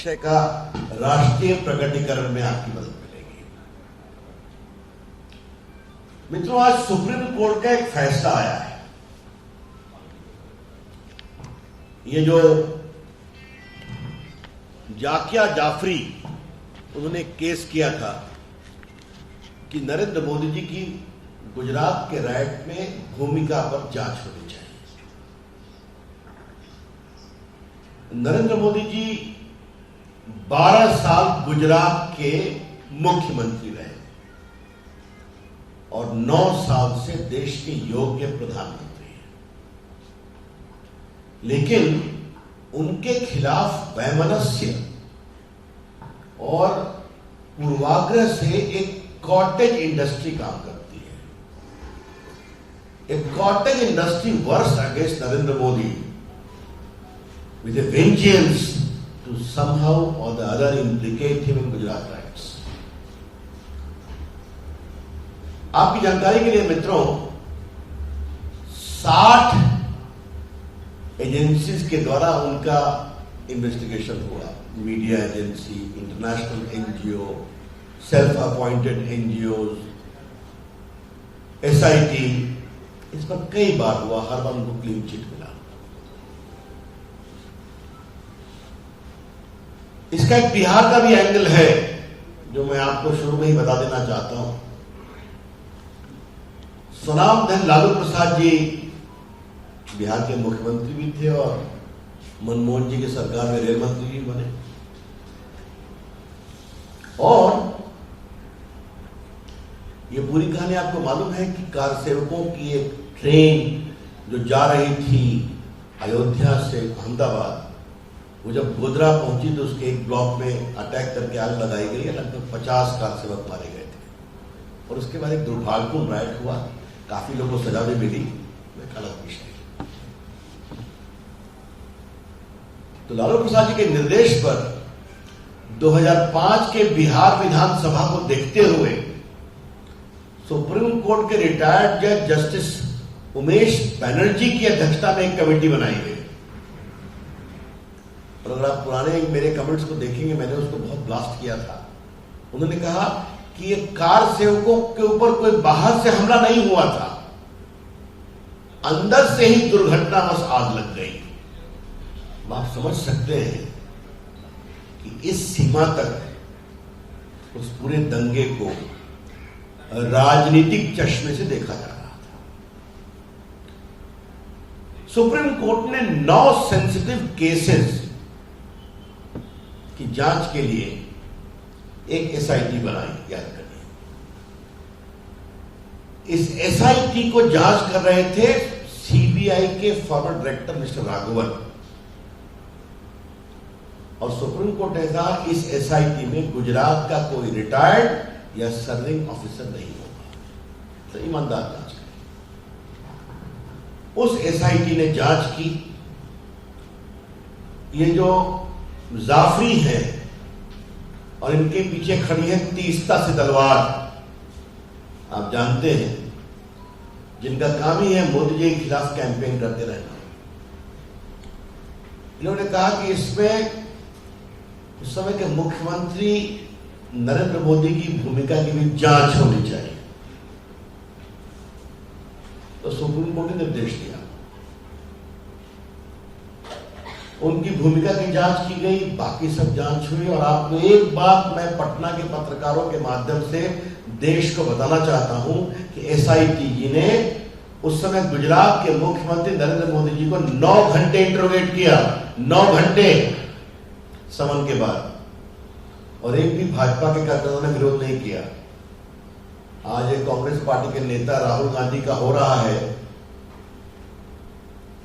लक्ष्य का राष्ट्रीय प्रकटीकरण में आपकी मदद मिलेगी। मित्रों, आज सुप्रीम कोर्ट का एक फैसला आया है। ये जो जाकिया जाफरी उन्होंने केस किया था कि नरेंद्र मोदी जी की गुजरात के राइट में भूमिका पर जांच होनी चाहिए। नरेंद्र मोदी जी 12 साल गुजरात के मुख्यमंत्री रहे और 9 साल से देश के योग्य प्रधानमंत्री हैं, लेकिन उनके खिलाफ वैमनस्य और पूर्वाग्रह से एक कॉटेज इंडस्ट्री काम करती है। A cottage industry works against Narendra Modi with a vengeance to somehow or the other implicate him in Gujarat riots. आपकी जानकारी के लिए मित्रों, 60 एजेंसीज के द्वारा उनका इन्वेस्टिगेशन हुआ। Media agency, international NGO, self appointed NGO, SIT, इस पर कई बार हुआ, हर बार उनको क्लीन चिट मिला। इसका एक बिहार का भी एंगल है जो मैं आपको शुरू में ही बता देना चाहता हूं। स्वनामधन लालू प्रसाद जी बिहार के मुख्यमंत्री भी थे और मनमोहन जी की सरकार में रेल मंत्री भी बने। और ये पूरी कहानी आपको मालूम है कि कार सेवकों की एक ट्रेन जो जा रही थी अयोध्या से अहमदाबाद, वो जब गोधरा पहुंची तो उसके एक ब्लॉक में अटैक करके आग लगाई गई है। लगभग 50 कार सेवक मारे गए थे और उसके बाद एक दुर्भाग्यपूर्ण राइट हुआ, काफी लोगों को सजा भी मिली। मैं अलग विषय। तो लालू प्रसाद जी के निर्देश पर 2005 के बिहार विधानसभा को देखते हुए सुप्रीम कोर्ट के रिटायर्ड जज जस्टिस उमेश बनर्जी की अध्यक्षता में एक कमेटी बनाई गई। और अगर आप पुराने मेरे कमेंट्स को देखेंगे, मैंने उसको बहुत ब्लास्ट किया था। उन्होंने कहा कि ये कार सेवकों के ऊपर कोई बाहर से हमला नहीं हुआ था, अंदर से ही दुर्घटनावश आग लग गई। आप समझ सकते हैं कि इस सीमा तक उस पूरे दंगे को राजनीतिक चश्मे से देखा जा रहा था। सुप्रीम कोर्ट ने 9 सेंसिटिव केसेस की जांच के लिए एक एसआईटी बनाई। याद करिए, इस एसआईटी को जांच कर रहे थे सीबीआई के फॉर्मर डायरेक्टर मिस्टर राघवन। और सुप्रीम कोर्ट ने कहा इस एसआईटी में गुजरात का कोई रिटायर्ड या सर्विंग ऑफिसर नहीं होगा, तो ईमानदार जांच करें। उस एसआईटी ने जांच की। ये जो जाफरी है और इनके पीछे खड़ी है तीस्ता से तलवार, आप जानते हैं, जिनका काम ही है मोदी जी के खिलाफ कैंपेन करते रहना। इन्होंने कहा कि इसमें उस समय के मुख्यमंत्री नरेंद्र मोदी की भूमिका की भी जांच होनी चाहिए। तो सुप्रीम कोर्ट ने निर्देश दिया, उनकी भूमिका की जांच की गई, बाकी सब जांच हुई। और आपको एक बात मैं पटना के पत्रकारों के माध्यम से देश को बताना चाहता हूं कि एसआईटी जी ने उस समय गुजरात के मुख्यमंत्री नरेंद्र मोदी जी को 9 घंटे इंटरोगेट किया, 9 घंटे समन के बाद, और एक भी भाजपा के कार्यकर्ताओं ने विरोध नहीं किया। आज एक कांग्रेस पार्टी के नेता राहुल गांधी का हो रहा है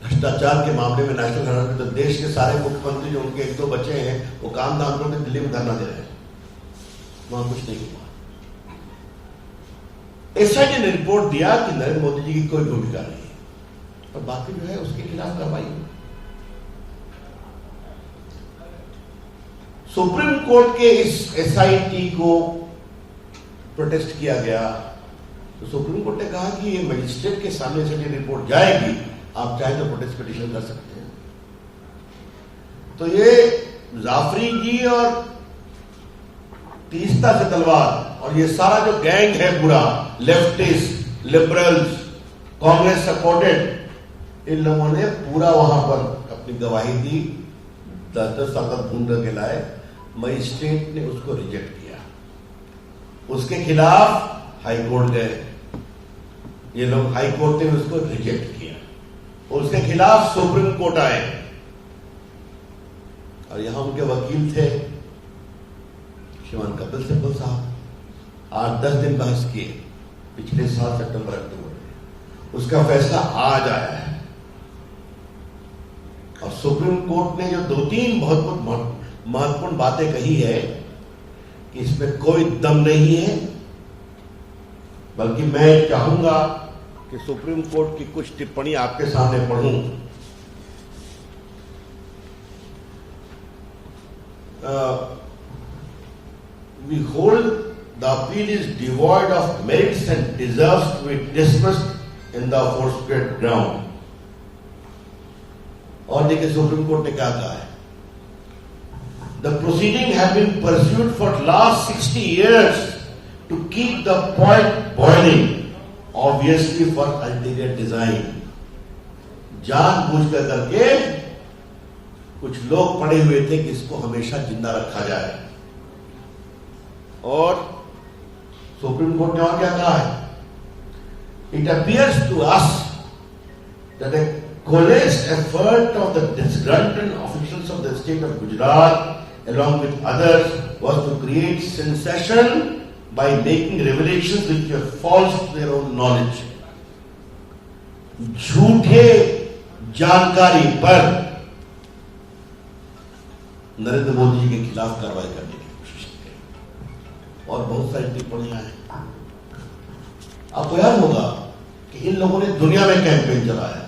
भ्रष्टाचार के मामले में नेशनल हेराल्ड में, तो देश के सारे मुख्यमंत्री जो उनके 1-2 बचे हैं वो काम धाम करके दिल्ली में धरना दे रहे हैं, वहां कुछ नहीं हुआ। एसआईटी ने रिपोर्ट दिया कि नरेंद्र मोदी जी की कोई भूमिका नहीं है और बाकी जो है उसके खिलाफ कार्रवाई हुई। सुप्रीम कोर्ट के इस एसआईटी को प्रोटेस्ट किया गया तो सुप्रीम कोर्ट ने कहा कि ये मजिस्ट्रेट के सामने से ये रिपोर्ट जाएगी, आप चाहे तो प्रोटेस्ट पिटीशन कर सकते हैं। तो ये जाफरी जी और तीस्ता से तलवार और ये सारा जो गैंग है पूरा, लेफ्टिस्ट, लिबरल्स, कांग्रेस सपोर्टेड, इन लोगों ने पूरा वहां पर अपनी गवाही दी। 10-10 साल तक ढूंढ के लाए, मजिस्ट्रेट ने उसको रिजेक्ट किया। उसके खिलाफ हाई कोर्ट गए, ये लोग हाई कोर्ट ने उसको रिजेक्ट किया। उसके खिलाफ सुप्रीम कोर्ट आए और यहां उनके वकील थे श्रीमान कपिल सिब्बल साहब। 8-10 दिन बहस किए पिछले साल सितंबर अक्टूबर में, उसका फैसला आज आया है। और सुप्रीम कोर्ट ने जो 2-3 बहुत महत्वपूर्ण बातें कही है कि इसमें कोई दम नहीं है, बल्कि मैं चाहूंगा कि सुप्रीम कोर्ट की कुछ टिप्पणी आपके सामने पढ़ूं। We hold the appeal is devoid of merits and deserves to be dismissed in the aforesaid ground. और देखिए सुप्रीम कोर्ट ने क्या कहा है, The proceeding have been pursued for last 60 years to keep the pot boiling, obviously for ulterior design. जानबूझकर करके कुछ लोग पड़े हुए थे कि इसको हमेशा जिंदा रखा जाए। और सुप्रीम कोर्ट ने और क्या कहा है, It appears to us that a coalesced effort of the disgruntled officials of the state of Gujarat along with others was to create sensation by making revelations which were false to their own knowledge. झूठे जानकारी पर नरेंद्र मोदी जी के खिलाफ कार्रवाई करने की कोशिश की और बहुत सारी टिप्पणियां हैं। आपको याद होगा कि इन लोगों ने दुनिया में कैंपेन चलाया,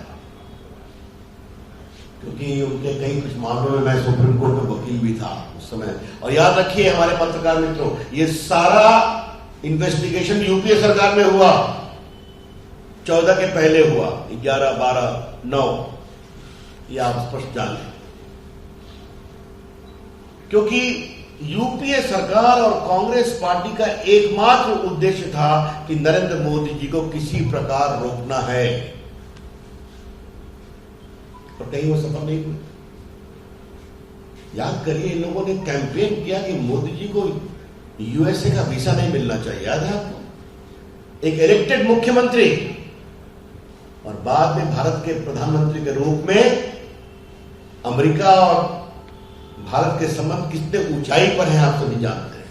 क्योंकि उनके कई कुछ मामलों में मैं सुप्रीम कोर्ट में वकील भी था उस समय। और याद रखिए हमारे पत्रकार मित्रों, ये सारा इन्वेस्टिगेशन यूपीए सरकार में हुआ, 14 के पहले हुआ, 11, 12, 9, ये आप स्पष्ट जान लें। क्योंकि यूपीए सरकार और कांग्रेस पार्टी का एकमात्र उद्देश्य था कि नरेंद्र मोदी जी को किसी प्रकार रोकना है, और कहीं वो सफल नहीं हुए। याद करिए, इन लोगों ने कैंपेन किया कि मोदी जी को यूएसए का वीजा नहीं मिलना चाहिए, याद है आपको? एक इलेक्टेड मुख्यमंत्री और बाद में भारत के प्रधानमंत्री के रूप में अमेरिका और भारत के संबंध कितने ऊंचाई पर हैं आप सभी जानते हैं।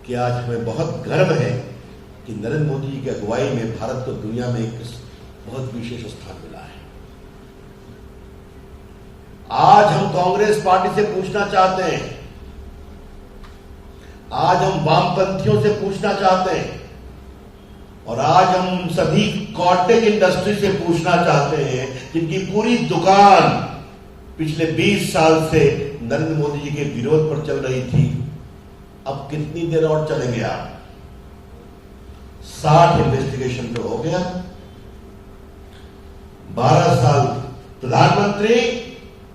कि आज हमें बहुत गर्व है कि नरेंद्र मोदी जी की अगुवाई में भारत को दुनिया में एक बहुत विशेष स्थान मिला है। आज हम कांग्रेस पार्टी से पूछना चाहते हैं, आज हम वामपंथियों से पूछना चाहते हैं, और आज हम सभी कॉर्टेज इंडस्ट्री से पूछना चाहते हैं जिनकी पूरी दुकान पिछले 20 साल से नरेंद्र मोदी जी के विरोध पर चल रही थी, अब कितनी देर और चलेंगे आप? 60 इन्वेस्टिगेशन तो हो गया, 12 साल प्रधानमंत्री,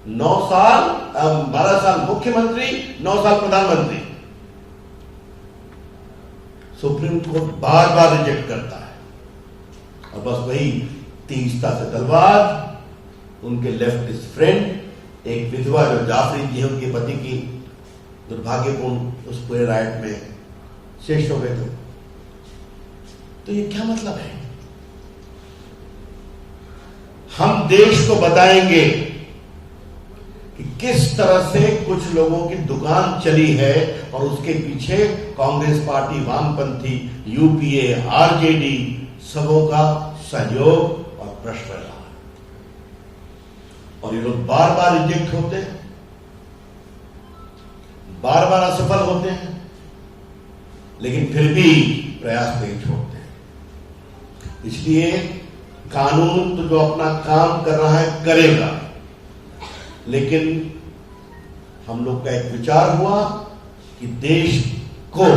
9 साल 12 साल मुख्यमंत्री, 9 साल प्रधानमंत्री। सुप्रीम कोर्ट बार बार रिजेक्ट करता है, और बस वही तीस्ता से तलवार, उनके लेफ्टिस्ट फ्रेंड, एक विधवा जो जाफरी जी है, उनके पति की दुर्भाग्यपूर्ण उस पूरे राइट में शेष हो गए थे। तो ये क्या मतलब है? हम देश को बताएंगे कि किस तरह से कुछ लोगों की दुकान चली है, और उसके पीछे कांग्रेस पार्टी, वामपंथी, यूपीए, आरजेडी सबों का सहयोग और प्रश्न रहा। और ये लोग बार बार रिजेक्ट होते हैं, बार बार असफल होते हैं, लेकिन फिर भी प्रयास नहीं छोड़ते। इसलिए कानून तो जो अपना काम कर रहा है करेगा, लेकिन हम लोग का एक विचार हुआ कि देश को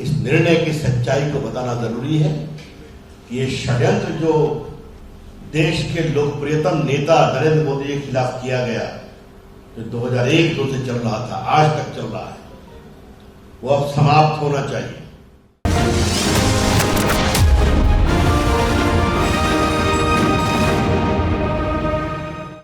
इस निर्णय की सच्चाई को बताना जरूरी है कि ये षड्यंत्र जो देश के लोकप्रियतम नेता नरेंद्र मोदी के खिलाफ किया गया, जो 2001-2 से चल रहा था, आज तक चल रहा है, वो अब समाप्त होना चाहिए।